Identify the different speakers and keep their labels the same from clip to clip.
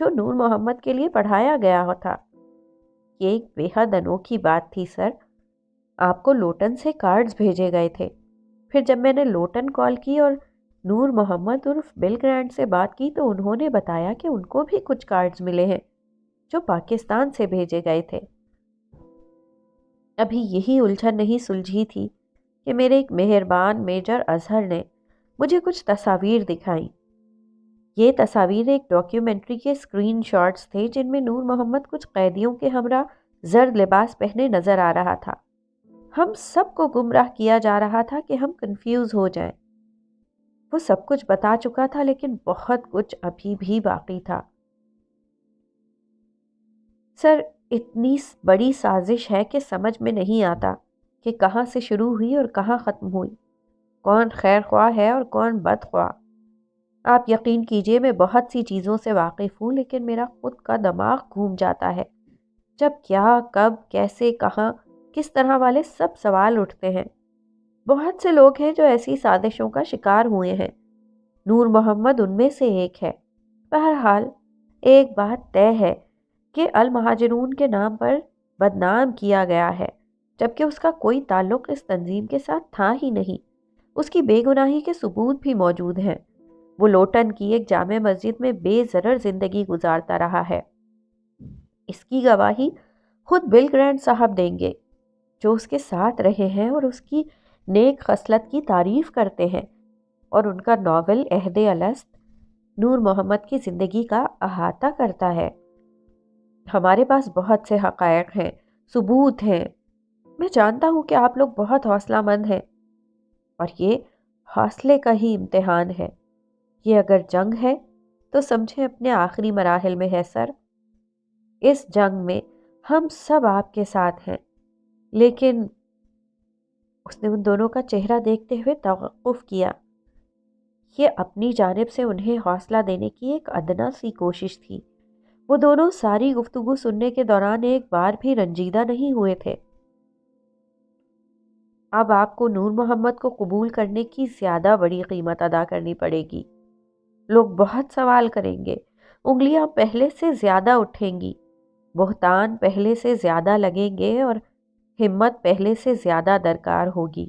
Speaker 1: جو نور محمد کے لیے پڑھایا گیا تھا۔ یہ ایک بے حد انوکھی بات تھی سر۔ آپ کو لوٹن سے کارڈز بھیجے گئے تھے، پھر جب میں نے لوٹن کال کی اور نور محمد عرف بل گرانٹ سے بات کی تو انہوں نے بتایا کہ ان کو بھی کچھ کارڈز ملے ہیں جو پاکستان سے بھیجے گئے تھے۔ ابھی یہی الجھن نہیں سلجھی تھی کہ میرے ایک مہربان میجر اظہر نے مجھے کچھ تصاویر دکھائیں۔ یہ تصاویر ایک ڈاکیومنٹری کے اسکرین شاٹس تھے جن میں نور محمد کچھ قیدیوں کے ہمراہ زرد لباس پہنے نظر آ رہا تھا۔ ہم سب کو گمراہ کیا جا رہا تھا کہ ہم کنفیوز ہو جائیں۔ وہ سب کچھ بتا چکا تھا لیکن بہت کچھ ابھی بھی باقی تھا۔ سر، اتنی بڑی سازش ہے کہ سمجھ میں نہیں آتا کہ کہاں سے شروع ہوئی اور کہاں ختم ہوئی، کون خیر خواہ ہے اور کون بد خواہ۔ آپ یقین کیجئے میں بہت سی چیزوں سے واقف ہوں، لیکن میرا خود کا دماغ گھوم جاتا ہے جب کیا، کب، کیسے، کہاں، کس طرح والے سب سوال اٹھتے ہیں۔ بہت سے لوگ ہیں جو ایسی سازشوں کا شکار ہوئے ہیں، نور محمد ان میں سے ایک ہے۔ بہرحال ایک بات طے ہے کہ المہاجرون کے نام پر بدنام کیا گیا ہے، جبکہ اس کا کوئی تعلق اس تنظیم کے ساتھ تھا ہی نہیں۔ اس کی بے گناہی کے ثبوت بھی موجود ہیں۔ وہ لوٹن کی ایک جامع مسجد میں بے ضرر زندگی گزارتا رہا ہے۔ اس کی گواہی خود بل گرانٹ صاحب دیں گے، جو اس کے ساتھ رہے ہیں اور اس کی نیک خصلت کی تعریف کرتے ہیں، اور ان کا ناول عہد الست نور محمد کی زندگی کا احاطہ کرتا ہے۔ ہمارے پاس بہت سے حقائق ہیں، ثبوت ہیں۔ میں جانتا ہوں کہ آپ لوگ بہت حوصلہ مند ہیں، اور یہ حوصلے کا ہی امتحان ہے۔ یہ اگر جنگ ہے تو سمجھیں اپنے آخری مراحل میں ہے سر۔ اس جنگ میں ہم سب آپ کے ساتھ ہیں، لیکن اس نے ان دونوں کا چہرہ دیکھتے ہوئے توقف کیا۔ یہ اپنی جانب سے انہیں حوصلہ دینے کی ایک ادنا سی کوشش تھی۔ وہ دونوں ساری گفتگو سننے کے دوران ایک بار بھی رنجیدہ نہیں ہوئے تھے۔ اب آپ کو نور محمد کو قبول کرنے کی زیادہ بڑی قیمت ادا کرنی پڑے گی۔ لوگ بہت سوال کریں گے، انگلیاں پہلے سے زیادہ اٹھیں گی، بہتان پہلے سے زیادہ لگیں گے، اور ہمت پہلے سے زیادہ درکار ہوگی۔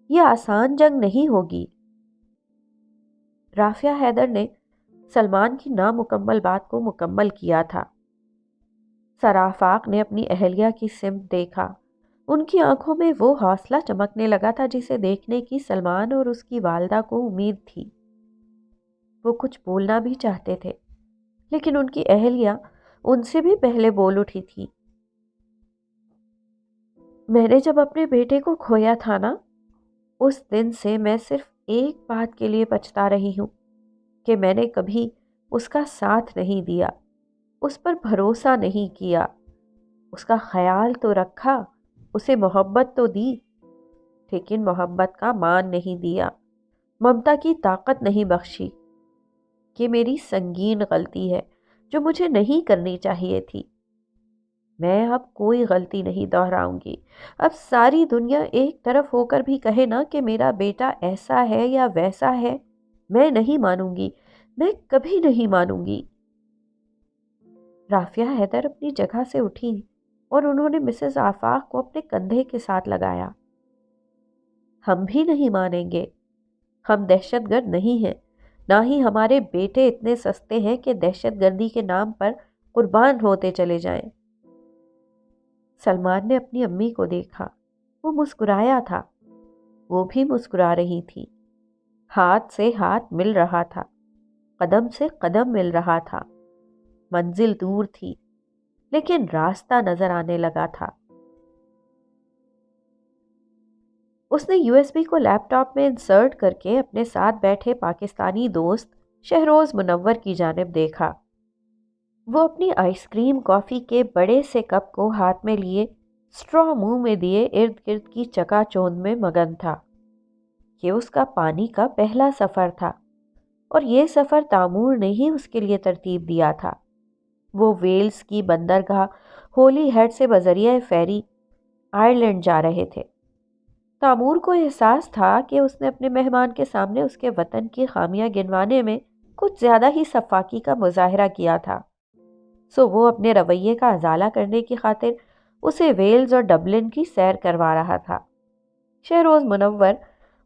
Speaker 1: یہ آسان جنگ نہیں ہوگی۔ رافعہ حیدر نے سلمان کی نامکمل بات کو مکمل کیا تھا۔ سر آفاق نے اپنی اہلیہ کی سمت دیکھا۔ ان کی آنکھوں میں وہ حوصلہ چمکنے لگا تھا جسے دیکھنے کی سلمان اور اس کی والدہ کو امید تھی۔ وہ کچھ بولنا بھی چاہتے تھے، لیکن ان کی اہلیہ ان سے بھی پہلے بول اٹھی تھی۔ میں نے جب اپنے بیٹے کو کھویا تھا نا، اس دن سے میں صرف ایک بات کے لیے پچھتا رہی ہوں کہ میں نے کبھی اس کا ساتھ نہیں دیا، اس پر بھروسہ نہیں کیا، اس کا خیال تو رکھا، اسے محبت تو دی، لیکن محبت کا مان نہیں دیا، ممتا کی طاقت نہیں بخشی۔ یہ میری سنگین غلطی ہے جو مجھے نہیں کرنی چاہیے تھی۔ میں اب کوئی غلطی نہیں دہراؤں گی۔ اب ساری دنیا ایک طرف ہو کر بھی کہے نا کہ میرا بیٹا ایسا ہے یا ویسا ہے، میں نہیں مانوں گی، میں کبھی نہیں مانوں گی۔ رافعہ حیدر اپنی جگہ سے اٹھی اور انہوں نے مسز آفاق کو اپنے کندھے کے ساتھ لگایا۔ ہم بھی نہیں مانیں گے۔ ہم دہشت گرد نہیں ہیں، نہ ہی ہمارے بیٹے اتنے سستے ہیں کہ دہشت گردی کے نام پر قربان ہوتے چلے جائیں۔ سلمان نے اپنی امی کو دیکھا۔ وہ مسکرایا تھا، وہ بھی مسکرا رہی تھی۔ ہاتھ سے ہاتھ مل رہا تھا، قدم سے قدم مل رہا تھا۔ منزل دور تھی، لیکن راستہ نظر آنے لگا تھا۔ اس نے یو ایس بی کو لیپ ٹاپ میں انسرٹ کر کے اپنے ساتھ بیٹھے پاکستانی دوست شہروز منور کی جانب دیکھا۔ وہ اپنی آئس کریم کافی کے بڑے سے کپ کو ہاتھ میں لیے اسٹرا منہ میں دیے ارد گرد کی چکا چوند میں مگن تھا۔ یہ اس کا پانی کا پہلا سفر تھا، اور یہ سفر تامور نے ہی اس کے لیے ترتیب دیا تھا۔ وہ ویلز کی بندرگاہ ہولی ہیڈ سے بذریعہ فیری آئرلینڈ جا رہے تھے۔ تامور کو احساس تھا کہ اس نے اپنے مہمان کے سامنے اس کے وطن کی خامیاں گنوانے میں کچھ زیادہ ہی سفاکی کا مظاہرہ کیا تھا۔ سو وہ اپنے رویے کا ازالہ کرنے کی خاطر اسے ویلز اور ڈبلن کی سیر کروا رہا تھا۔ شہروز منور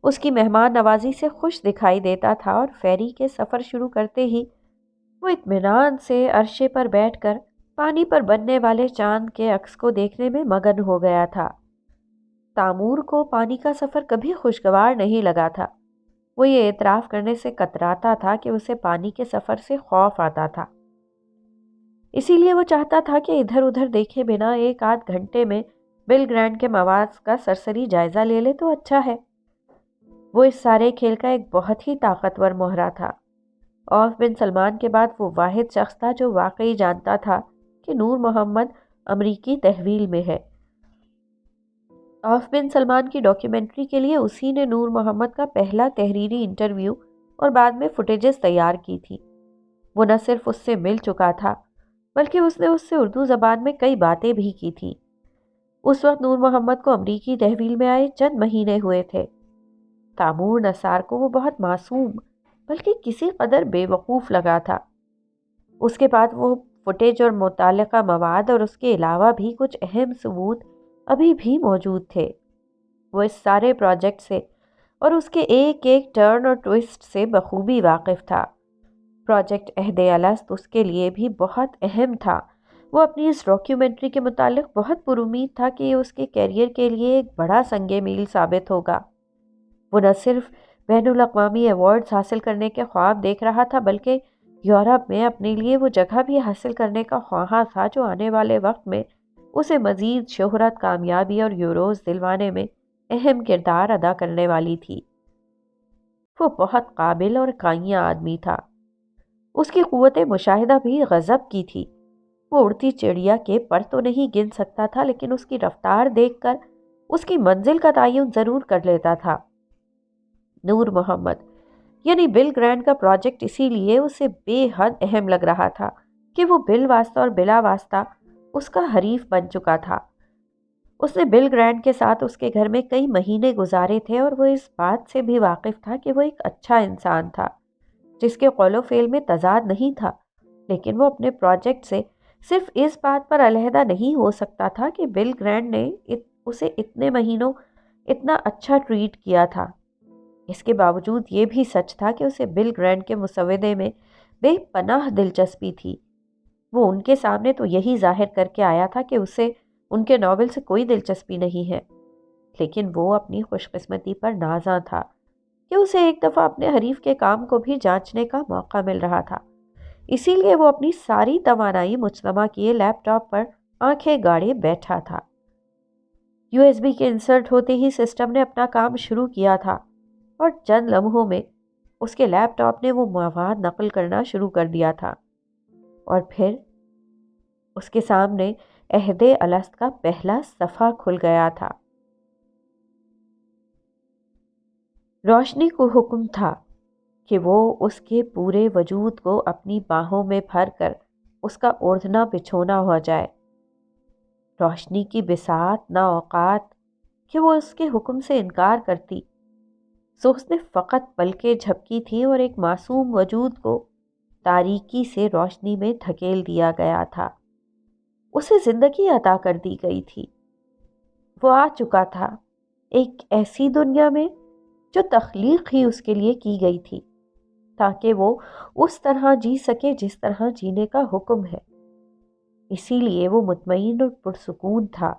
Speaker 1: اس کی مہمان نوازی سے خوش دکھائی دیتا تھا اور فیری کے سفر شروع کرتے ہی وہ اطمینان سے عرشے پر بیٹھ کر پانی پر بننے والے چاند کے عکس کو دیکھنے میں مگن ہو گیا تھا۔ تامور کو پانی کا سفر کبھی خوشگوار نہیں لگا تھا۔ وہ یہ اعتراف کرنے سے کتراتا تھا کہ اسے پانی کے سفر سے خوف آتا تھا۔ اسی لیے وہ چاہتا تھا کہ ادھر ادھر دیکھے بنا ایک آدھ گھنٹے میں بل گرانٹ کے مواد کا سرسری جائزہ لے لے تو اچھا ہے۔ وہ اس سارے کھیل کا ایک بہت ہی طاقتور مہرہ تھا۔ عوف بن سلمان کے بعد وہ واحد شخص تھا جو واقعی جانتا تھا کہ نور محمد امریکی تحویل میں ہے۔ عوف بن سلمان کی ڈاکیومنٹری کے لیے اسی نے نور محمد کا پہلا تحریری انٹرویو اور بعد میں فوٹیجز تیار کی تھی۔ وہ نہ صرف اس سے مل چکا تھا بلکہ اس نے اس سے اردو زبان میں کئی باتیں بھی کی تھیں۔ اس وقت نور محمد کو امریکی تحویل میں آئے چند مہینے ہوئے تھے۔ تامور نثار کو وہ بہت معصوم بلکہ کسی قدر بے وقوف لگا تھا۔ اس کے بعد وہ فوٹیج اور متعلقہ مواد اور اس کے علاوہ بھی کچھ اہم ثبوت ابھی بھی موجود تھے۔ وہ اس سارے پروجیکٹ سے اور اس کے ایک ایک ٹرن اور ٹوئسٹ سے بخوبی واقف تھا۔ پروجیکٹ عہد الست اس کے لیے بھی بہت اہم تھا۔ وہ اپنی اس ڈاکیومنٹری کے متعلق بہت پر امید تھا کہ یہ اس کے کیریئر کے لیے ایک بڑا سنگ میل ثابت ہوگا۔ وہ نہ صرف بین الاقوامی ایوارڈز حاصل کرنے کے خواب دیکھ رہا تھا بلکہ یورپ میں اپنے لیے وہ جگہ بھی حاصل کرنے کا خواہاں تھا جو آنے والے وقت میں اسے مزید شہرت، کامیابی اور یوروز دلوانے میں اہم کردار ادا کرنے والی تھی۔ وہ بہت قابل اور کائیاں آدمی تھا۔ اس کی قوت مشاہدہ بھی غضب کی تھی۔ وہ اڑتی چڑیا کے پر تو نہیں گن سکتا تھا لیکن اس کی رفتار دیکھ کر اس کی منزل کا تعین ضرور کر لیتا تھا۔ نور محمد یعنی بل گرانٹ کا پروجیکٹ اسی لیے اسے بے حد اہم لگ رہا تھا کہ وہ بل واسطہ اور بلا واسطہ اس کا حریف بن چکا تھا۔ اس نے بل گرانٹ کے ساتھ اس کے گھر میں کئی مہینے گزارے تھے اور وہ اس بات سے بھی واقف تھا کہ وہ ایک اچھا انسان تھا جس کے قول و فعل میں تضاد نہیں تھا، لیکن وہ اپنے پروجیکٹ سے صرف اس بات پر علیحدہ نہیں ہو سکتا تھا کہ بل گرانٹ نے اسے اتنے مہینوں اتنا اچھا ٹریٹ کیا تھا۔ اس کے باوجود یہ بھی سچ تھا کہ اسے بل گرانٹ کے مسودے میں بے پناہ دلچسپی تھی۔ وہ ان کے سامنے تو یہی ظاہر کر کے آیا تھا کہ اسے ان کے ناول سے کوئی دلچسپی نہیں ہے، لیکن وہ اپنی خوش قسمتی پر نازاں تھا کہ اسے ایک دفعہ اپنے حریف کے کام کو بھی جانچنے کا موقع مل رہا تھا۔ اسی لیے وہ اپنی ساری توانائی مجتمع کیے لیپ ٹاپ پر آنکھیں گاڑے بیٹھا تھا۔ USB کے انسرٹ ہوتے ہی سسٹم نے اپنا کام شروع کیا تھا اور چند لمحوں میں اس کے لیپ ٹاپ نے وہ مواد نقل کرنا شروع کر دیا تھا، اور پھر اس کے سامنے عہد الست کا پہلا صفحہ کھل گیا تھا۔ روشنی کو حکم تھا کہ وہ اس کے پورے وجود کو اپنی باہوں میں بھر کر اس کا اوڑھنا بچھونا ہو جائے۔ روشنی کی بساط نہ اوقات کہ وہ اس کے حکم سے انکار کرتی، سو اس نے فقط پلکیں جھپکی تھی اور ایک معصوم وجود کو تاریکی سے روشنی میں دھکیل دیا گیا تھا۔ اسے زندگی عطا کر دی گئی تھی۔ وہ آ چکا تھا ایک ایسی دنیا میں جو تخلیق ہی اس کے لیے کی گئی تھی تاکہ وہ اس طرح جی سکے جس طرح جینے کا حکم ہے۔ اسی لیے وہ مطمئن اور پرسکون تھا۔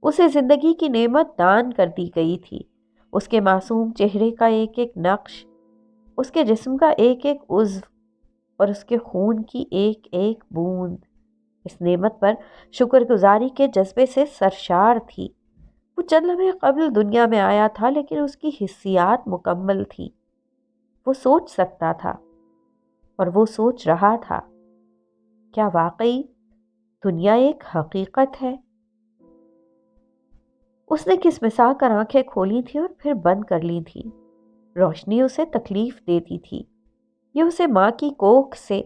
Speaker 1: اسے زندگی کی نعمت دان کر دی گئی تھی۔ اس کے معصوم چہرے کا ایک ایک نقش، اس کے جسم کا ایک ایک عضو اور اس کے خون کی ایک ایک بوند اس نعمت پر شکر گزاری کے جذبے سے سرشار تھی۔ وہ چند لمحے قبل دنیا میں آیا تھا لیکن اس کی حسیات مکمل تھی۔ وہ سوچ سکتا تھا اور وہ سوچ رہا تھا، کیا واقعی دنیا ایک حقیقت ہے؟ اس نے کسمسا کر آنکھیں کھولی تھیں اور پھر بند کر لی تھیں۔ روشنی اسے تکلیف دیتی تھی۔ یہ اسے ماں کی کوکھ سے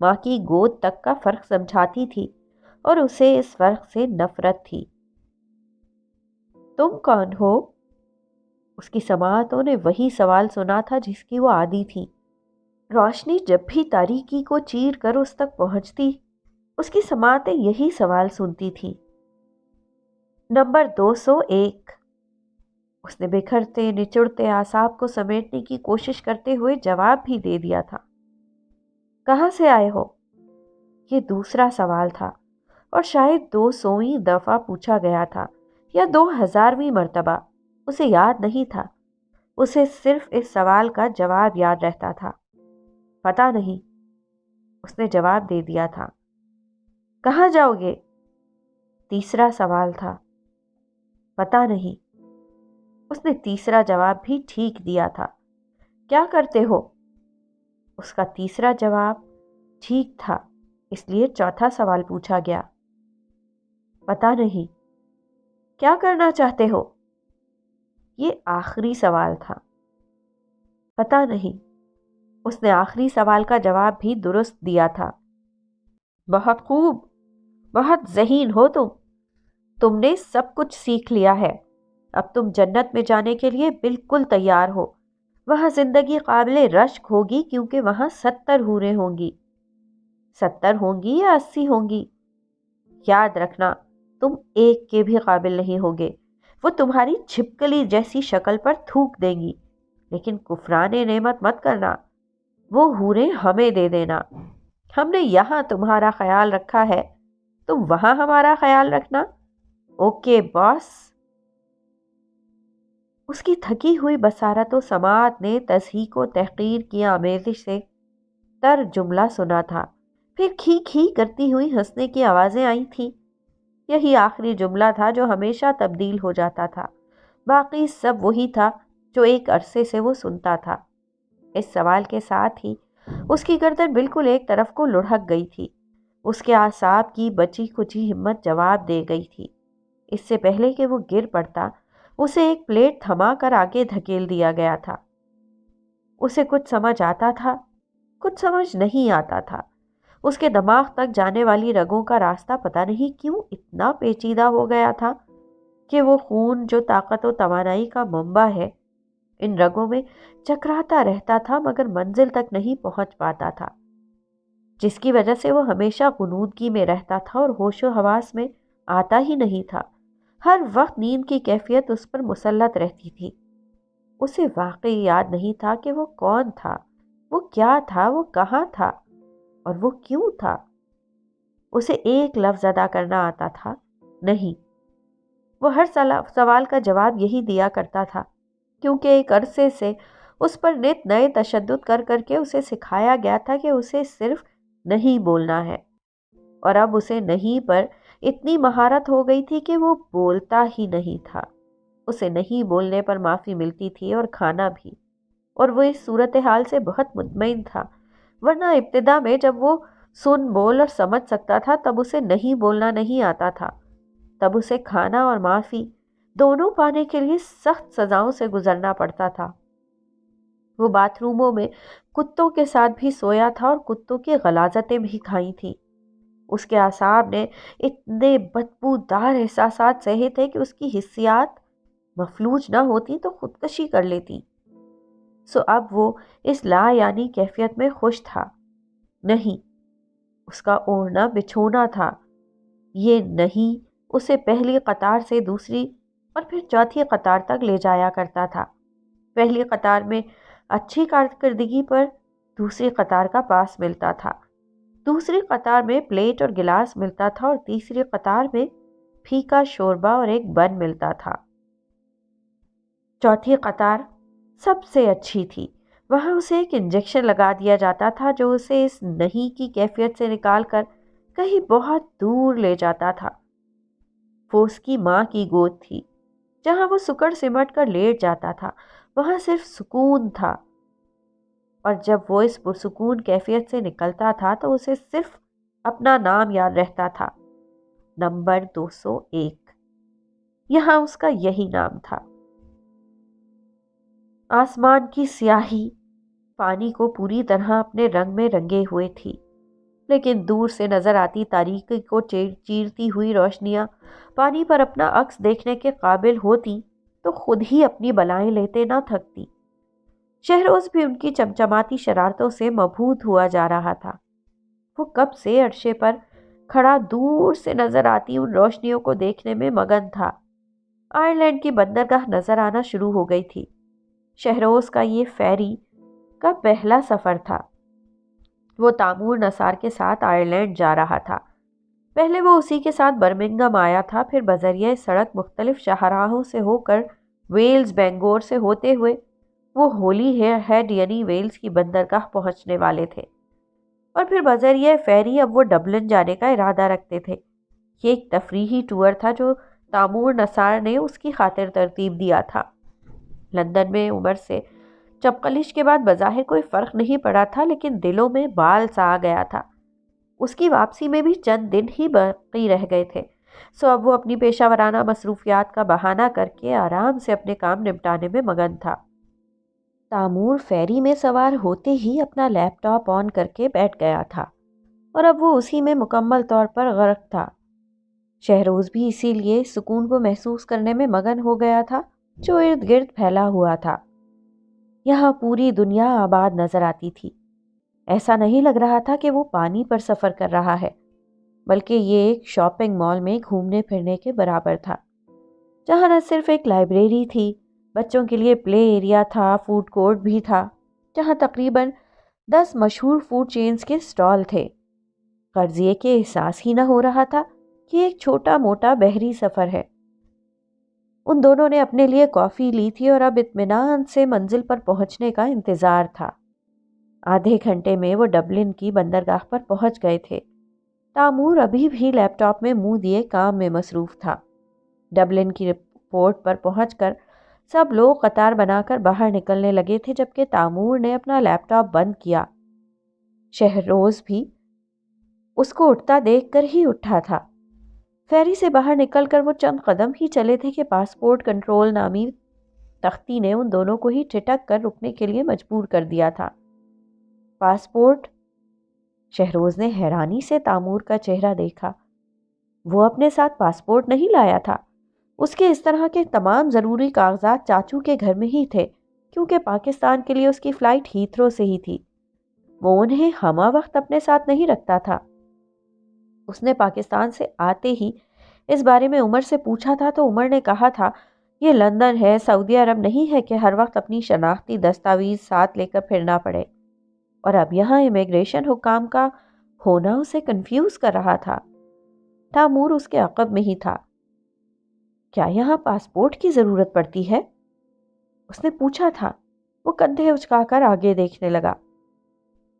Speaker 1: ماں کی گود تک کا فرق سمجھاتی تھی اور اسے اس فرق سے نفرت تھی۔ تم کون ہو؟ اس کی سماعتوں نے وہی سوال سنا تھا جس کی وہ عادی تھی۔ روشنی جب بھی تاریکی کو چیر کر اس تک پہنچتی، اس کی سماعتیں یہی سوال سنتی تھیں۔ نمبر 201۔ اس نے بکھرتے نچڑتے اعصاب کو سمیٹنے کی کوشش کرتے ہوئے جواب بھی دے دیا تھا۔ کہاں سے آئے ہو؟ یہ دوسرا سوال تھا اور شاید 200ویں دفعہ پوچھا گیا تھا یا 2000ویں مرتبہ، اسے یاد نہیں تھا۔ اسے صرف اس سوال کا جواب یاد رہتا تھا، پتہ نہیں۔ اس نے جواب دے دیا تھا۔ کہاں جاؤ گے؟ تیسرا سوال تھا۔ پتہ نہیں۔ اس نے تیسرا جواب بھی ٹھیک دیا تھا۔ کیا کرتے ہو؟ اس کا تیسرا جواب ٹھیک تھا، اس لیے چوتھا سوال پوچھا گیا۔ پتہ نہیں۔ کیا کرنا چاہتے ہو؟ یہ آخری سوال تھا۔ پتہ نہیں۔ اس نے آخری سوال کا جواب بھی درست دیا تھا۔ بہت خوب، بہت ذہین ہو تم۔ تم نے سب کچھ سیکھ لیا ہے۔ اب تم جنت میں جانے کے لیے بالکل تیار ہو۔ وہاں زندگی قابل رشک ہوگی کیونکہ وہاں 70 حوریں ہوں گی۔ 70 ہوں گی یا 80 ہوں گی؟ یاد رکھنا، تم ایک کے بھی قابل نہیں ہوگے۔ وہ تمہاری چھپکلی جیسی شکل پر تھوک دیں گی، لیکن کفران نعمت مت کرنا۔ وہ حوریں ہمیں دے دینا۔ ہم نے یہاں تمہارا خیال رکھا ہے، تم وہاں ہمارا خیال رکھنا۔ اوکے باس۔ اس کی تھکی ہوئی بصارت و سماعت نے تضحیک و تحقیر کی آمیزش سے تر جملہ سنا تھا۔ پھر کھی کھی کرتی ہوئی ہنسنے کی آوازیں آئی تھیں۔ یہی آخری جملہ تھا جو ہمیشہ تبدیل ہو جاتا تھا، باقی سب وہی تھا جو ایک عرصے سے وہ سنتا تھا۔ اس سوال کے ساتھ ہی اس کی گردن بالکل ایک طرف کو لڑھک گئی تھی۔ اس کے اعصاب کی بچی کچی ہمت جواب دے گئی تھی۔ اس سے پہلے کہ وہ گر پڑتا، اسے ایک پلیٹ تھما کر آگے دھکیل دیا گیا تھا۔ اسے کچھ سمجھ آتا تھا، کچھ سمجھ نہیں آتا تھا۔ اس کے دماغ تک جانے والی رگوں کا راستہ پتہ نہیں کیوں اتنا پیچیدہ ہو گیا تھا کہ وہ خون جو طاقت و توانائی کا منبع ہے، ان رگوں میں چکراتا رہتا تھا مگر منزل تک نہیں پہنچ پاتا تھا، جس کی وجہ سے وہ ہمیشہ غنودگی میں رہتا تھا اور ہوش و حواس میں آتا ہی نہیں تھا۔ ہر وقت نیند کی کیفیت اس پر مسلط رہتی تھی۔ اسے واقعی یاد نہیں تھا کہ وہ کون تھا، وہ کیا تھا، وہ کہاں تھا اور وہ کیوں تھا۔ اسے ایک لفظ ادا کرنا آتا تھا، نہیں۔ وہ ہر سوال کا جواب یہی دیا کرتا تھا، کیونکہ ایک عرصے سے اس پر نت نئے تشدد کر کر کے اسے سکھایا گیا تھا کہ اسے صرف نہیں بولنا ہے، اور اب اسے نہیں پر اتنی مہارت ہو گئی تھی کہ وہ بولتا ہی نہیں تھا۔ اسے نہیں بولنے پر معافی ملتی تھی اور کھانا بھی، اور وہ اس صورتحال سے بہت مطمئن تھا، ورنہ ابتدا میں جب وہ سن بول اور سمجھ سکتا تھا تب اسے نہیں بولنا نہیں آتا تھا۔ تب اسے کھانا اور معافی دونوں پانے کے لیے سخت سزاؤں سے گزرنا پڑتا تھا۔ وہ باتھ روموں میں کتوں کے ساتھ بھی سویا تھا اور کتوں کی غلاظتیں بھی کھائی تھیں۔ اس کے اعصاب نے اتنے بدبودار احساسات سہے تھے کہ اس کی حسیات مفلوج نہ ہوتی تو خودکشی کر لیتی۔ سو اب وہ اس لا یعنی کیفیت میں خوش تھا۔ نہیں، اس کا اوڑھنا بچھونا تھا۔ یہ نہیں اسے پہلی قطار سے دوسری اور پھر چوتھی قطار تک لے جایا کرتا تھا۔ پہلی قطار میں اچھی کارکردگی پر دوسری قطار کا پاس ملتا تھا، دوسری قطار میں پلیٹ اور گلاس ملتا تھا اور تیسری قطار میں پھیکا شوربہ اور ایک بن ملتا تھا۔ چوتھی قطار سب سے اچھی تھی، وہاں اسے ایک انجیکشن لگا دیا جاتا تھا جو اسے اس نہیں کی کیفیت سے نکال کر کہیں بہت دور لے جاتا تھا۔ وہ اس کی ماں کی گود تھی، جہاں وہ سکڑ سمٹ کر لیٹ جاتا تھا، وہاں صرف سکون تھا، اور جب وہ اس پرسکون کیفیت سے نکلتا تھا تو اسے صرف اپنا نام یاد رہتا تھا، نمبر 201۔ یہاں اس کا یہی نام تھا۔ آسمان کی سیاہی پانی کو پوری طرح اپنے رنگ میں رنگے ہوئے تھی، لیکن دور سے نظر آتی تاریکی کو چیرتی ہوئی روشنیاں پانی پر اپنا عکس دیکھنے کے قابل ہوتی تو خود ہی اپنی بلائیں لیتے نہ تھکتی۔ شہروز بھی ان کی چمچماتی شرارتوں سے مبہوت ہوا جا رہا تھا۔ وہ کب سے عرشے پر کھڑا دور سے نظر آتی ان روشنیوں کو دیکھنے میں مگن تھا۔ آئرلینڈ کی بندرگاہ نظر آنا شروع ہو گئی تھی۔ شہروز کا یہ فیری کا پہلا سفر تھا۔ وہ تامور نثار کے ساتھ آئرلینڈ جا رہا تھا۔ پہلے وہ اسی کے ساتھ برمنگھم آیا تھا، پھر بذریعہ سڑک مختلف شاہراہوں سے ہو کر ویلز، بینگور سے ہوتے ہوئے وہ ہولی ہیڈ یعنی ویلز کی بندرگاہ پہنچنے والے تھے، اور پھر بذریعہ فیری اب وہ ڈبلن جانے کا ارادہ رکھتے تھے۔ یہ ایک تفریحی ٹور تھا جو تامور نثار نے اس کی خاطر ترتیب دیا تھا۔ لندن میں عمر سے چپقلش کے بعد بظاہر کوئی فرق نہیں پڑا تھا، لیکن دلوں میں بال سا آ گیا تھا۔ اس کی واپسی میں بھی چند دن ہی باقی رہ گئے تھے، سو اب وہ اپنی پیشہ ورانہ مصروفیات کا بہانہ کر کے آرام سے اپنے کام نپٹانے میں مگن تھا۔ تامور فیری میں سوار ہوتے ہی اپنا لیپ ٹاپ آن کر کے بیٹھ گیا تھا، اور اب وہ اسی میں مکمل طور پر غرق تھا۔ شہروز بھی اسی لیے سکون کو محسوس کرنے میں مگن ہو گیا تھا جو ارد گرد پھیلا ہوا تھا۔ یہاں پوری دنیا آباد نظر آتی تھی۔ ایسا نہیں لگ رہا تھا کہ وہ پانی پر سفر کر رہا ہے، بلکہ یہ ایک شاپنگ مال میں گھومنے پھرنے کے برابر تھا، جہاں نہ صرف ایک لائبریری تھی، بچوں کے لیے پلے ایریا تھا، فوڈ کورٹ بھی تھا، جہاں تقریباً 10 مشہور فوڈ چینز کے سٹال تھے۔ قرضے کے احساس ہی نہ ہو رہا تھا کہ ایک چھوٹا موٹا بحری سفر ہے۔ ان دونوں نے اپنے لیے کافی لی تھی اور اب اطمینان سے منزل پر پہنچنے کا انتظار تھا۔ آدھے گھنٹے میں وہ ڈبلن کی بندرگاہ پر پہنچ گئے تھے۔ تامور ابھی بھی لیپ ٹاپ میں منہ دیے کام میں مصروف تھا۔ ڈبلن کی پورٹ پر پہنچ کر سب لوگ قطار بنا کر باہر نکلنے لگے تھے، جبکہ تامور نے اپنا لیپ ٹاپ بند کیا۔ شہروز بھی اس کو اٹھتا دیکھ کر ہی اٹھا تھا۔ فیری سے باہر نکل کر وہ چند قدم ہی چلے تھے کہ پاسپورٹ کنٹرول نامی تختی نے ان دونوں کو ہی ٹھٹک کر رکنے کے لیے مجبور کر دیا تھا۔ پاسپورٹ؟ شہروز نے حیرانی سے تامور کا چہرہ دیکھا۔ وہ اپنے ساتھ پاسپورٹ نہیں لایا تھا۔ اس کے اس طرح کے تمام ضروری کاغذات چاچو کے گھر میں ہی تھے، کیونکہ پاکستان کے لیے اس کی فلائٹ ہیتھرو سے ہی تھی۔ وہ انہیں ہمہ وقت اپنے ساتھ نہیں رکھتا تھا۔ اس نے پاکستان سے آتے ہی اس بارے میں عمر سے پوچھا تھا تو عمر نے کہا تھا، یہ لندن ہے، سعودی عرب نہیں ہے کہ ہر وقت اپنی شناختی دستاویز ساتھ لے کر پھرنا پڑے۔ اور اب یہاں امیگریشن حکام کا ہونا اسے کنفیوز کر رہا تھا۔ تامور اس کے عقب میں ہی تھا۔ کیا یہاں پاسپورٹ کی ضرورت پڑتی ہے؟ اس نے پوچھا تھا۔ وہ کندھے اچکا کر آگے دیکھنے لگا۔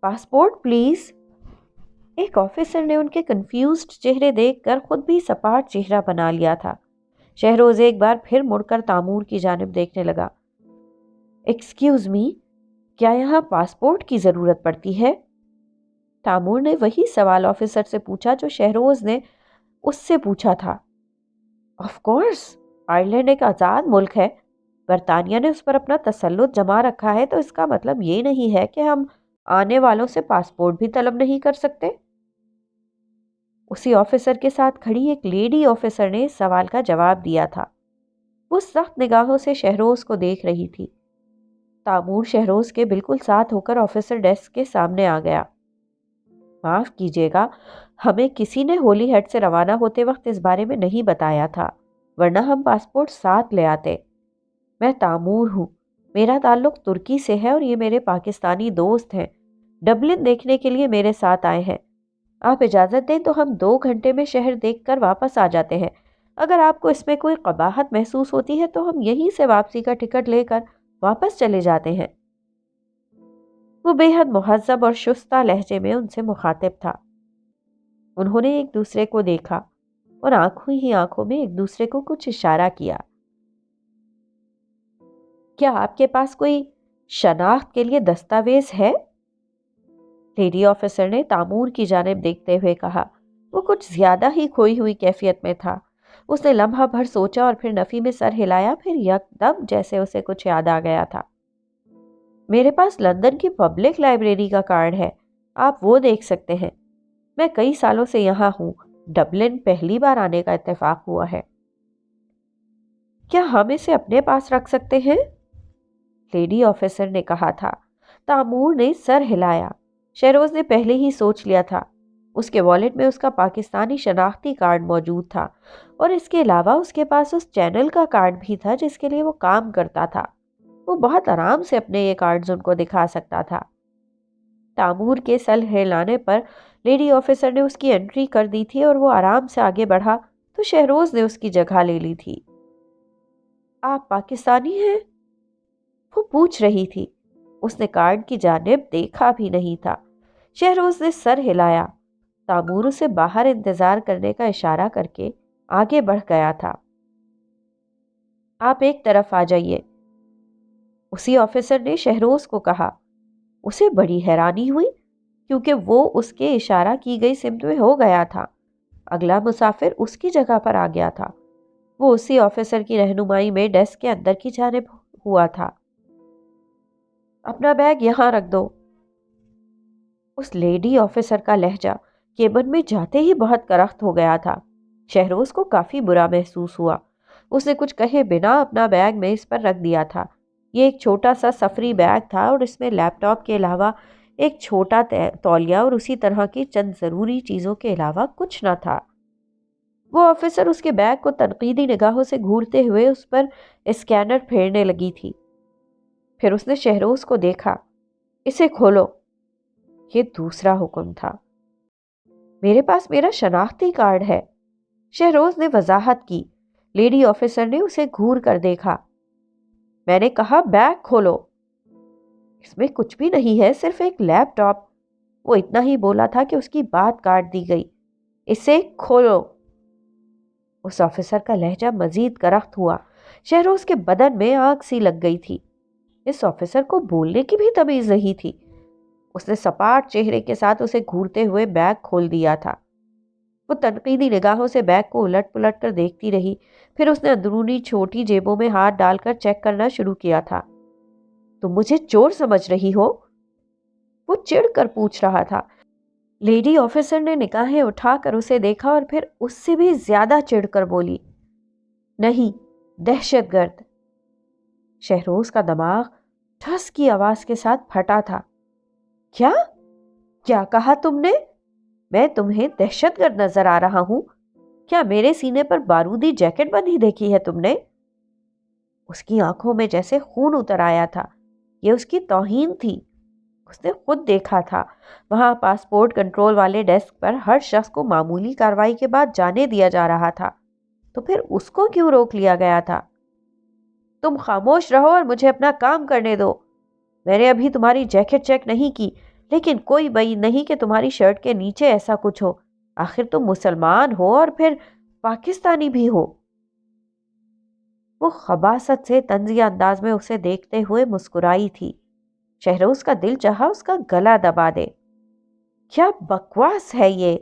Speaker 1: Passport please. ایک آفیسر نے ان کے کنفیوزڈ چہرے دیکھ کر خود بھی سپاٹ چہرہ بنا لیا تھا۔ شہروز ایک بار پھر مڑ کر تامور کی جانب دیکھنے لگا۔ ایکسکیوز می، کیا یہاں پاسپورٹ کی ضرورت پڑتی ہے؟ تامور نے وہی سوال آفیسر سے پوچھا جو شہروز نے اس سے پوچھا تھا۔ آف کورس، آئرلینڈ ایک آزاد ملک ہے۔ برطانیہ نے اس پر اپنا تسلط جما رکھا ہے، تو اس کا مطلب یہ نہیں ہے کہ ہم آنے والوں سے پاسپورٹ بھی طلب نہیں کر سکتے۔ اسی آفیسر کے ساتھ کھڑی ایک لیڈی آفیسر نے اس سوال کا جواب دیا تھا۔ وہ سخت نگاہوں سے شہروز کو دیکھ رہی تھی۔ تامور شہروز کے بالکل ساتھ ہو کر آفیسر ڈیسک کے سامنے آ گیا۔ معاف کیجیے گا، ہمیں کسی نے ہولی ہیڈ سے روانہ ہوتے وقت اس بارے میں نہیں بتایا تھا، ورنہ ہم پاسپورٹ ساتھ لے آتے۔ میں تامور ہوں، میرا تعلق ترکی سے ہے اور یہ میرے پاکستانی دوست ہیں، ڈبلن دیکھنے کے لیے میرے ساتھ آئے ہیں۔ آپ اجازت دیں تو ہم 2 گھنٹے میں شہر دیکھ کر واپس آ جاتے ہیں۔ اگر آپ کو اس میں کوئی قباحت محسوس ہوتی ہے تو ہم یہیں سے واپسی کا ٹکٹ لے کر واپس چلے جاتے ہیں۔ وہ بے حد مہذب اور شستہ لہجے میں ان سے مخاطب تھا۔ انہوں نے ایک دوسرے کو دیکھا اور آنکھوں ہی آنکھوں میں ایک دوسرے کو کچھ اشارہ کیا۔ کیا آپ کے پاس کوئی شناخت کے لیے دستاویز ہے؟ لیڈی آفیسر نے تامور کی جانب دیکھتے ہوئے کہا۔ وہ کچھ زیادہ ہی کھوئی ہوئی کیفیت میں تھا۔ اس نے لمحہ بھر سوچا اور پھر نفی میں سر ہلایا، پھر یکدم جیسے اسے کچھ یاد آ گیا تھا۔ میرے پاس لندن کی پبلک لائبریری کا کارڈ ہے، آپ وہ دیکھ سکتے ہیں۔ میں کئی سالوں سے یہاں ہوں، ڈبلن پہلی بار آنے کا اتفاق ہوا ہے۔ کیا ہم اسے اپنے پاس رکھ سکتے ہیں؟ لیڈی آفیسر نے کہا تھا۔ تامور نے سر ہلایا۔ شہروز نے پہلے ہی سوچ لیا تھا، اس کے والیٹ میں اس کا پاکستانی شناختی کارڈ موجود تھا اور اس کے علاوہ اس کے پاس اس چینل کا کارڈ بھی تھا جس کے لیے وہ کام کرتا تھا۔ وہ بہت آرام سے اپنے یہ کارڈز ان کو دکھا سکتا تھا۔ تامور کے سل ہلانے پر لیڈی آفیسر نے اس کی انٹری کر دی تھی اور وہ آرام سے آگے بڑھا تو شہروز نے اس کی جگہ لے لی تھی۔ آپ پاکستانی ہیں؟ وہ پوچھ رہی تھی۔ اس نے کارڈ کی جانب دیکھا بھی نہیں تھا۔ شہروز نے سر ہلایا۔ تامور اسے باہر انتظار کرنے کا اشارہ کر کے آگے بڑھ گیا تھا۔ آپ ایک طرف آ جائیے، اسی آفیسر نے شہروز کو کہا۔ اسے بڑی حیرانی ہوئی کیونکہ وہ اس کے اشارہ کی گئی سمت میں ہو گیا تھا۔ اگلا مسافر اس کی جگہ پر آ گیا تھا۔ وہ اسی آفیسر کی رہنمائی میں ڈیسک کے اندر کی جانب ہوا تھا۔ اپنا بیگ یہاں رکھ دو۔ اس لیڈی آفیسر کا لہجہ کیبن میں جاتے ہی بہت کرخت ہو گیا تھا۔ شہروز کو کافی برا محسوس ہوا۔ اس نے کچھ کہے بنا اپنا بیگ میز پر رکھ دیا تھا۔ یہ ایک چھوٹا سا سفری بیگ تھا اور اس میں لیپ ٹاپ کے علاوہ ایک چھوٹا تولیہ اور اسی طرح کی چند ضروری چیزوں کے علاوہ کچھ نہ تھا۔ وہ آفیسر اس کے بیگ کو تنقیدی نگاہوں سے گھورتے ہوئے اس پر اسکینر پھیرنے لگی تھی۔ پھر اس نے شہروز کو دیکھا۔ اسے کھولو، یہ دوسرا حکم تھا۔ میرے پاس میرا شناختی کارڈ ہے، شہروز نے وضاحت کی۔ لیڈی آفیسر نے اسے گھور کر دیکھا۔ میں نے کہا بیگ کھولو۔ اس میں کچھ بھی نہیں ہے، صرف ایک لیپ ٹاپ۔ وہ اتنا ہی بولا تھا کہ اس کی بات کاٹ دی گئی۔ اسے کھولو۔ اس آفیسر کا لہجہ مزید کرخت ہوا۔ شہروز کے بدن میں آگ سی لگ گئی تھی۔ اس آفیسر کو بولنے کی بھی تمیز نہیں تھی۔ اس نے سپاٹ چہرے کے ساتھ اسے گھورتے ہوئے بیگ کھول دیا تھا۔ وہ تنقیدی نگاہوں سے بیگ کو الٹ پلٹ کر دیکھتی رہی۔ پھر اس نے اندرونی چھوٹی جیبوں میں ہاتھ ڈال کر چیک کرنا شروع کیا تھا۔ تم مجھے چور سمجھ رہی ہو؟ وہ چڑ کر پوچھ رہا تھا۔ لیڈی آفیسر نے نگاہیں اٹھا کر اسے دیکھا اور پھر اس سے بھی زیادہ چڑ کر بولی، نہیں، دہشت گرد۔ شہروز کا دماغ ٹھس کی آواز کے ساتھ پھٹا تھا۔ کیا؟ کیا کہا تم نے؟ میں تمہیں دہشت گرد نظر آ رہا ہوں؟ کیا میرے سینے پر بارودی جیکٹ بندھی دیکھی ہے تم نے؟ اس کی آنکھوں میں جیسے خون اتر آیا تھا۔ یہ اس کی توہین تھی۔ اس نے خود دیکھا تھا، وہاں پاسپورٹ کنٹرول والے ڈیسک پر ہر شخص کو معمولی کارروائی کے بعد جانے دیا جا رہا تھا، تو پھر اس کو کیوں روک لیا گیا تھا؟ تم خاموش رہو اور مجھے اپنا کام کرنے دو۔ میں نے ابھی تمہاری جیکٹ چیک نہیں کی، لیکن کوئی بعید نہیں کہ تمہاری شرٹ کے نیچے ایسا کچھ ہو۔ آخر تم مسلمان ہو اور پھر پاکستانی بھی ہو۔ وہ خباثت سے طنزیہ انداز میں اسے دیکھتے ہوئے مسکرائی تھی۔ شہروز کا دل چاہا اس کا گلا دبا دے۔ کیا بکواس ہے یہ؟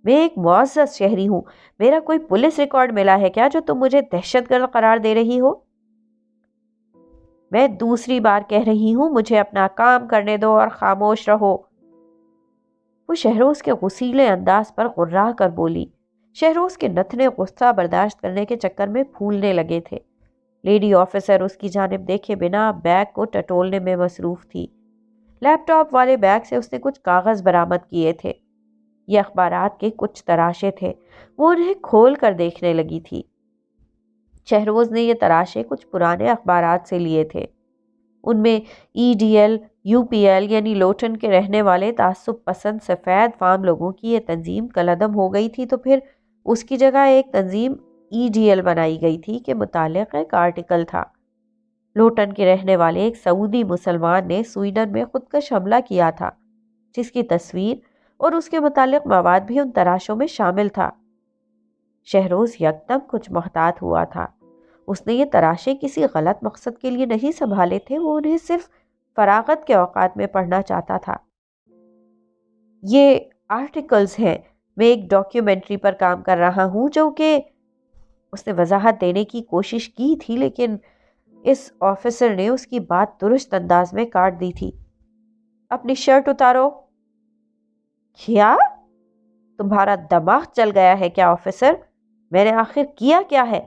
Speaker 1: میں ایک معزز شہری ہوں۔ میرا کوئی پولیس ریکارڈ ملا ہے کیا جو تم مجھے دہشت گرد قرار دے رہی ہو؟ میں دوسری بار کہہ رہی ہوں، مجھے اپنا کام کرنے دو اور خاموش رہو۔ وہ شہروز کے غصیلے انداز پر غرا کر بولی۔ شہروز کے نتنے غصہ برداشت کرنے کے چکر میں پھولنے لگے تھے۔ لیڈی آفیسر اس کی جانب دیکھے بنا بیگ کو ٹٹولنے میں مصروف تھی۔ لیپ ٹاپ والے بیگ سے اس نے کچھ کاغذ برآمد کیے تھے۔ یہ اخبارات کے کچھ تراشے تھے۔ وہ انہیں کھول کر دیکھنے لگی تھی۔ شہروز نے یہ تراشے کچھ پرانے اخبارات سے لیے تھے۔ ان میں EDL UPL یعنی لوٹن کے رہنے والے تعصب پسند سفید فام لوگوں کی یہ تنظیم کالعدم ہو گئی تھی، تو پھر اس کی جگہ ایک تنظیم EDL بنائی گئی تھی کہ متعلق ایک آرٹیکل تھا۔ لوٹن کے رہنے والے ایک سعودی مسلمان نے سویڈن میں خودکش حملہ کیا تھا، جس کی تصویر اور اس کے متعلق مواد بھی ان تراشوں میں شامل تھا۔ شہروز یکدم کچھ محتاط ہوا تھا۔ اس نے یہ تراشے کسی غلط مقصد کے لیے نہیں سنبھالے تھے، وہ انہیں صرف فراغت کے اوقات میں پڑھنا چاہتا تھا۔ یہ آرٹیکلز ہیں، میں ایک ڈاکیومنٹری پر کام کر رہا ہوں جو کہ اس نے وضاحت دینے کی کوشش کی تھی، لیکن اس آفیسر نے اس کی بات درست انداز میں کاٹ دی تھی۔ اپنی شرٹ اتارو۔ کیا؟ تمہارا دماغ چل گیا ہے کیا آفیسر؟ میں نے آخر کیا کیا ہے؟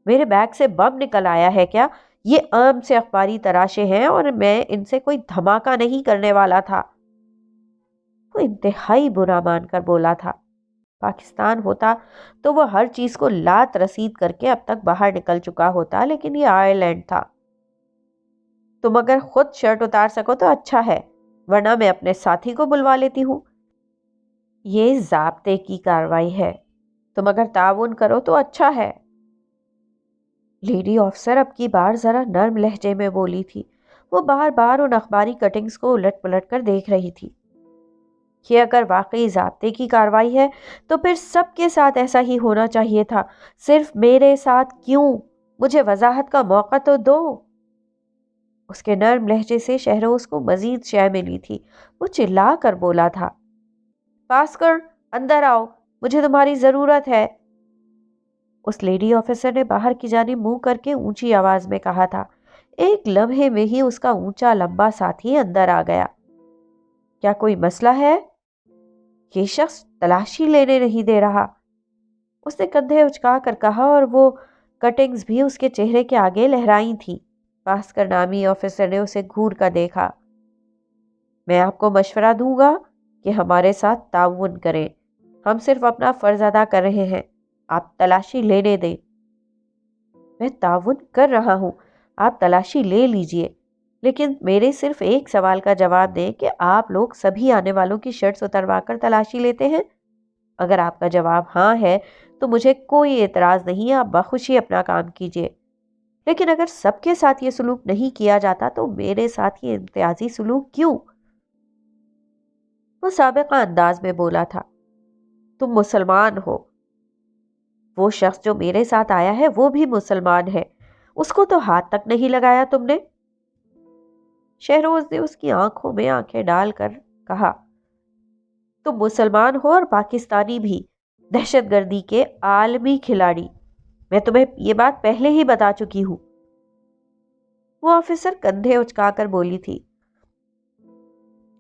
Speaker 1: میرے بیگ سے بم نکل آیا ہے کیا؟ یہ عام سے اخباری تراشے ہیں اور میں ان سے کوئی دھماکہ نہیں کرنے والا تھا۔ وہ انتہائی برا مان کر بولا تھا۔ پاکستان ہوتا تو وہ ہر چیز کو لات رسید کر کے اب تک باہر نکل چکا ہوتا، لیکن یہ آئرلینڈ تھا۔ تم اگر خود شرٹ اتار سکو تو اچھا ہے، ورنہ میں اپنے ساتھی کو بلوا لیتی ہوں۔ یہ ضابطے کی کارروائی ہے، تم اگر تعاون کرو تو اچھا ہے۔ لیڈی آفیسر اب کی بار ذرا نرم لہجے میں بولی تھی۔ وہ بار بار ان اخباری کٹنگز کو الٹ پلٹ کر دیکھ رہی تھی۔ یہ اگر واقعی ضابطے کی کارروائی ہے تو پھر سب کے ساتھ ایسا ہی ہونا چاہیے تھا، صرف میرے ساتھ کیوں؟ مجھے وضاحت کا موقع تو دو۔ اس کے نرم لہجے سے شہروز کو مزید شے ملی تھی۔ وہ چلا کر بولا تھا، بھاسکر اندر آؤ، مجھے تمہاری ضرورت ہے۔ اس لیڈی آفیسر نے باہر کی جانب منہ کر کے اونچی آواز میں کہا تھا۔ ایک لمحے میں ہی اس کا اونچا لمبا ساتھی اندر آ گیا۔ کیا کوئی مسئلہ ہے؟ یہ شخص تلاشی لینے نہیں دے رہا، اس نے کندھے اچکا کر کہا، اور وہ کٹنگز بھی اس کے چہرے کے آگے لہرائی تھی۔ بھاسکر نامی آفیسر نے اسے گھور کر دیکھا۔ میں آپ کو مشورہ دوں گا کہ ہمارے ساتھ تعاون کریں، ہم صرف اپنا فرض ادا کر رہے ہیں، آپ تلاشی لینے دیں۔ میں تعاون کر رہا ہوں، آپ تلاشی لے لیجئے، لیکن میرے صرف ایک سوال کا جواب دیں کہ آپ لوگ سبھی آنے والوں کی شرٹس اتروا کر تلاشی لیتے ہیں؟ اگر آپ کا جواب ہاں ہے تو مجھے کوئی اعتراض نہیں، آپ بخوشی اپنا کام کیجئے، لیکن اگر سب کے ساتھ یہ سلوک نہیں کیا جاتا تو میرے ساتھ یہ امتیازی سلوک کیوں؟ وہ سابقہ انداز میں بولا تھا، تم مسلمان ہو، وہ شخص جو میرے ساتھ آیا ہے وہ بھی مسلمان ہے، اس کو تو ہاتھ تک نہیں لگایا تم نے۔ شہروز نے اس کی آنکھوں میں آنکھیں ڈال کر کہا، تم مسلمان ہو اور پاکستانی بھی، دہشت گردی کے عالمی کھلاڑی، میں تمہیں یہ بات پہلے ہی بتا چکی ہوں۔ وہ آفیسر کندھے اچکا کر بولی تھی،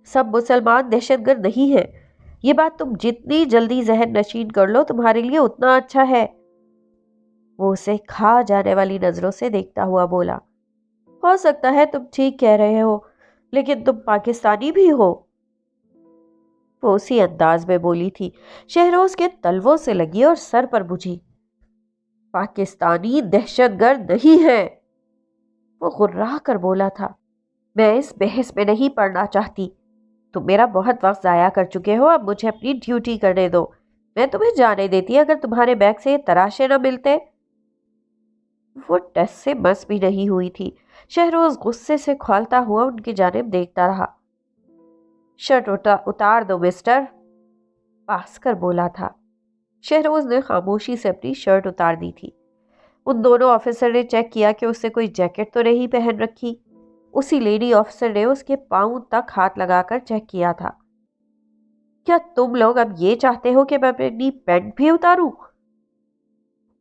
Speaker 1: سب مسلمان دہشت گرد نہیں ہیں، یہ بات تم جتنی جلدی ذہن نشین کر لو تمہارے لیے اتنا اچھا ہے۔ وہ اسے کھا جانے والی نظروں سے دیکھتا ہوا بولا، ہو سکتا ہے تم ٹھیک کہہ رہے ہو، لیکن تم پاکستانی بھی ہو۔ وہ اسی انداز میں بولی تھی، شہروز کے تلووں سے لگی اور سر پر بجھی۔ پاکستانی دہشت گرد نہیں ہے، وہ غرا کر بولا تھا۔ میں اس بحث میں نہیں پڑنا چاہتی، تم میرا بہت وقت ضائع کر چکے ہو، اب مجھے اپنی ڈیوٹی کرنے دو، میں تمہیں جانے دیتی اگر تمہارے بیگ سے یہ تراشے نہ ملتے۔ وہ ٹس سے مس بھی نہیں ہوئی تھی۔ شہروز غصے سے کھولتا ہوا ان کی جانب دیکھتا رہا۔ شرٹ اتار دو مسٹر، بھاسکر بولا تھا۔ شہروز نے خاموشی سے اپنی شرٹ اتار دی تھی۔ ان دونوں آفیسر نے چیک کیا کہ اس نے کوئی جیکٹ تو نہیں پہن رکھی۔ اسی لیڈی آفیسر نے اس کے پاؤں تک ہاتھ لگا کر چیک کیا تھا۔ کیا تم لوگ اب یہ چاہتے ہو کہ میں اپنی پینٹ بھی اتاروں؟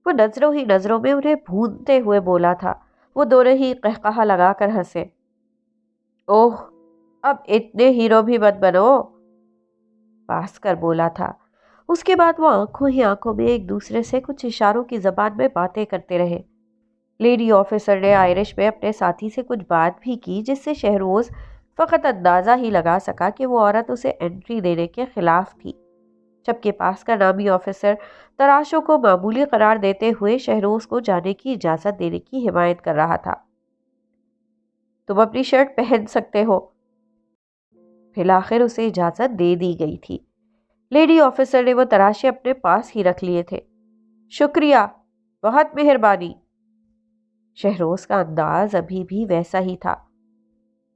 Speaker 1: وہ نظروں ہی نظروں میں انہیں بھونتے ہوئے بولا تھا۔ وہ دونوں ہی قہقہا لگا کر ہنسے۔ اوہ، اب اتنے ہیرو بھی مت بنو، بھاسکر بولا تھا۔ اس کے بعد وہ آنکھوں ہی آنکھوں میں ایک دوسرے سے کچھ اشاروں کی زبان میں باتیں کرتے رہے۔ لیڈی آفیسر نے آئرش میں اپنے ساتھی سے کچھ بات بھی کی، جس سے شہروز فقط اندازہ ہی لگا سکا کہ وہ عورت اسے انٹری دینے کے خلاف تھی، جبکہ بھاسکر نامی آفیسر تراشوں کو معمولی قرار دیتے ہوئے شہروز کو جانے کی اجازت دینے کی حمایت کر رہا تھا۔ تم اپنی شرٹ پہن سکتے ہو۔ بالآخر اسے اجازت دے دی گئی تھی۔ لیڈی آفیسر نے وہ تراشے اپنے پاس ہی رکھ لیے تھے۔ شکریہ، بہت مہربانی۔ شہروز کا انداز ابھی بھی ویسا ہی تھا۔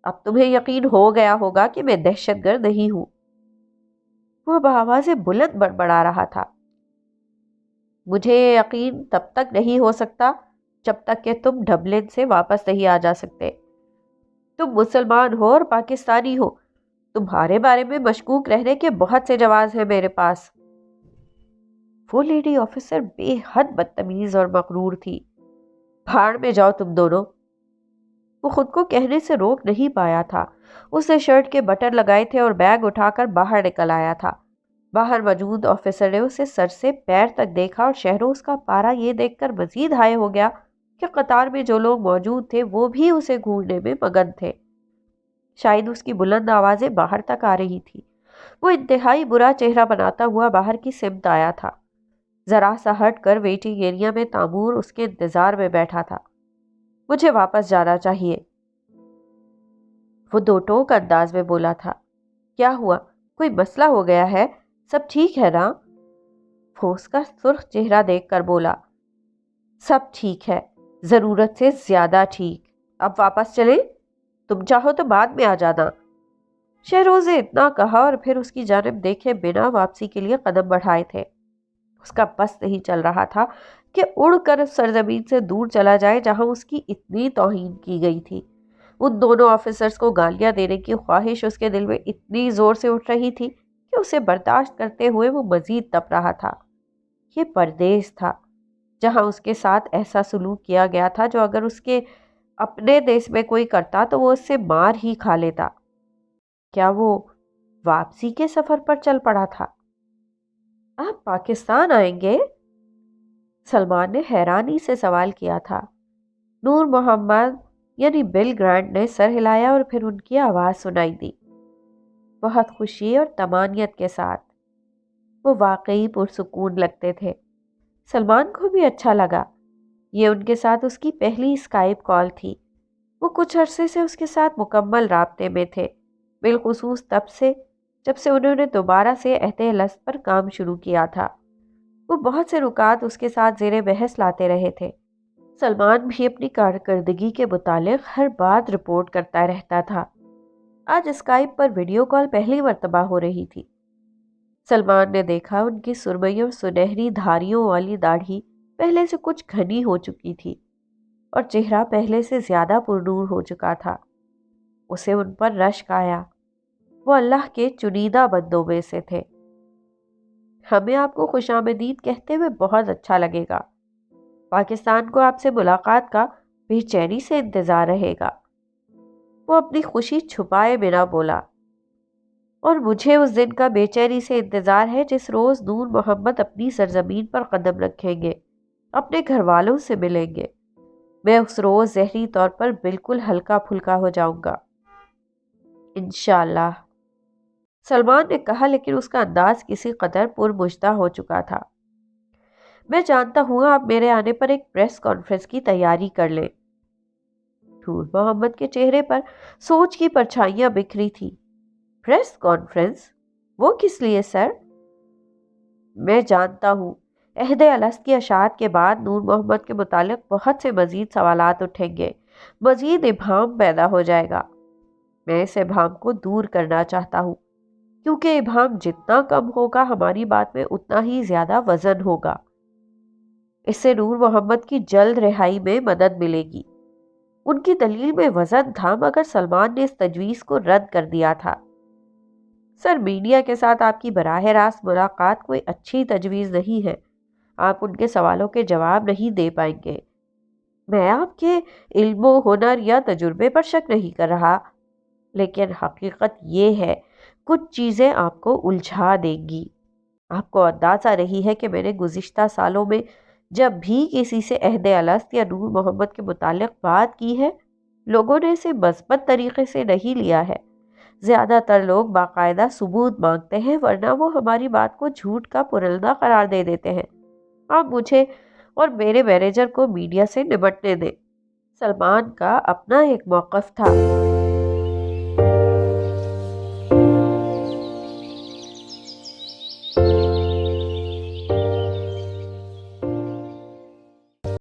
Speaker 1: اب تمہیں یقین ہو گیا ہوگا کہ میں دہشت گرد نہیں ہوں، وہ بآواز بلند بڑبڑا رہا تھا۔ مجھے یہ یقین تب تک نہیں ہو سکتا جب تک کہ تم ڈبلن سے واپس نہیں آ جا سکتے۔ تم مسلمان ہو اور پاکستانی ہو، تمہارے بارے میں مشکوک رہنے کے بہت سے جواز ہیں میرے پاس۔ وہ لیڈی آفیسر بے حد بدتمیز اور مغرور تھی۔ بھاڑ میں جاؤ تم دونوں، وہ خود کو کہنے سے روک نہیں پایا تھا۔ اس نے شرٹ کے بٹن لگائے تھے اور بیگ اٹھا کر باہر نکل آیا تھا۔ باہر موجود آفیسر نے اسے سر سے پیر تک دیکھا اور شہروز کا پارا یہ دیکھ کر مزید ہائے ہو گیا کہ قطار میں جو لوگ موجود تھے وہ بھی اسے گھورنے میں مگن تھے۔ شاید اس کی بلند آوازیں باہر تک آ رہی تھی۔ وہ انتہائی برا چہرہ بناتا ہوا باہر کی سمت آیا تھا۔ ذرا سا ہٹ کر ویٹنگ ایریا میں تامور اس کے انتظار میں بیٹھا تھا۔ مجھے واپس جانا چاہیے، وہ دو ٹوک انداز میں بولا تھا۔ کیا ہوا؟ کوئی مسئلہ ہو گیا ہے؟ سب ٹھیک ہے نا؟ وہ اس کا سرخ چہرہ دیکھ کر بولا، سب ٹھیک ہے، ضرورت سے زیادہ ٹھیک۔ اب واپس چلیں؟ تم چاہو تو بعد میں آ جانا۔ شہروز نے اتنا کہا اور پھر اس کی جانب دیکھے بنا واپسی کے لیے قدم بڑھائے تھے۔ اس کا بس نہیں چل رہا تھا کہ اڑ کر سرزمین سے دور چلا جائے جہاں اس کی اتنی توہین کی گئی تھی۔ ان دونوں آفیسرز کو گالیاں دینے کی خواہش اس کے دل میں اتنی زور سے اٹھ رہی تھی کہ اسے برداشت کرتے ہوئے وہ مزید تپ رہا تھا۔ یہ پردیس تھا جہاں اس کے ساتھ ایسا سلوک کیا گیا تھا جو اگر اس کے اپنے دیش میں کوئی کرتا تو وہ اس سے مار ہی کھا لیتا۔ کیا وہ واپسی کے سفر پر چل پڑا تھا؟ آپ پاکستان آئیں گے؟ سلمان نے حیرانی سے سوال کیا تھا۔ نور محمد یعنی بل گرانٹ نے سر ہلایا اور پھر ان کی آواز سنائی دی، بہت خوشی اور طمانینت کے ساتھ۔ وہ واقعی پرسکون لگتے تھے۔ سلمان کو بھی اچھا لگا۔ یہ ان کے ساتھ اس کی پہلی اسکائپ کال تھی۔ وہ کچھ عرصے سے اس کے ساتھ مکمل رابطے میں تھے، بالخصوص تب سے جب سے انہوں نے دوبارہ سے عہد الست پر کام شروع کیا تھا۔ وہ بہت سے رکاوٹ اس کے ساتھ زیر بحث لاتے رہے تھے۔ سلمان بھی اپنی کارکردگی کے متعلق ہر بات رپورٹ کرتا رہتا تھا۔ آج اسکائپ پر ویڈیو کال پہلی مرتبہ ہو رہی تھی۔ سلمان نے دیکھا ان کی سرمئی اور سنہری دھاریوں والی داڑھی پہلے سے کچھ گھنی ہو چکی تھی اور چہرہ پہلے سے زیادہ پرنور ہو چکا تھا۔ اسے ان پر رشک آیا۔ وہ اللہ کے چنیدہ بندوں میں سے تھے۔ ہمیں آپ کو خوش آمدید کہتے ہوئے بہت اچھا لگے گا۔ پاکستان کو آپ سے ملاقات کا بے چینی سے انتظار رہے گا۔ وہ اپنی خوشی چھپائے بنا بولا، اور مجھے اس دن کا بے چینی سے انتظار ہے جس روز نور محمد اپنی سرزمین پر قدم رکھیں گے، اپنے گھر والوں سے ملیں گے۔ میں اس روز ذہنی طور پر بالکل ہلکا پھلکا ہو جاؤں گا انشاءاللہ، سلمان نے کہا، لیکن اس کا انداز کسی قدر پرمژدہ ہو چکا تھا۔ میں جانتا ہوں آپ میرے آنے پر ایک پریس کانفرنس کی تیاری کر لیں۔ نور محمد کے چہرے پر سوچ کی پرچھائیاں بکھری تھی۔ Press conference? وہ کس لیے سر؟ میں جانتا ہوں عہد الست کی اشاعت کے بعد نور محمد کے متعلق بہت سے مزید سوالات اٹھیں گے، مزید ابہام پیدا ہو جائے گا۔ میں اس ابہام کو دور کرنا چاہتا ہوں، کیونکہ ابہام جتنا کم ہوگا ہماری بات میں اتنا ہی زیادہ وزن ہوگا۔ اس سے نور محمد کی جلد رہائی میں مدد ملے گی۔ ان کی دلیل میں وزن تھا، مگر سلمان نے اس تجویز کو رد کر دیا تھا۔ سر، میڈیا کے ساتھ آپ کی براہ راست ملاقات کوئی اچھی تجویز نہیں ہے۔ آپ ان کے سوالوں کے جواب نہیں دے پائیں گے۔ میں آپ کے علم و ہنر یا تجربے پر شک نہیں کر رہا، لیکن حقیقت یہ ہے کچھ چیزیں آپ کو الجھا دیں گی۔ آپ کو اندازہ رہی ہے کہ میں نے گزشتہ سالوں میں جب بھی کسی سے عہد الست یا نور محمد کے متعلق بات کی ہے، لوگوں نے اسے مثبت طریقے سے نہیں لیا ہے۔ زیادہ تر لوگ باقاعدہ ثبوت مانگتے ہیں، ورنہ وہ ہماری بات کو جھوٹ کا پرندہ قرار دے دیتے ہیں۔ آپ مجھے اور میرے مینیجر کو میڈیا سے نمٹنے دیں۔ سلمان کا اپنا ایک موقف تھا۔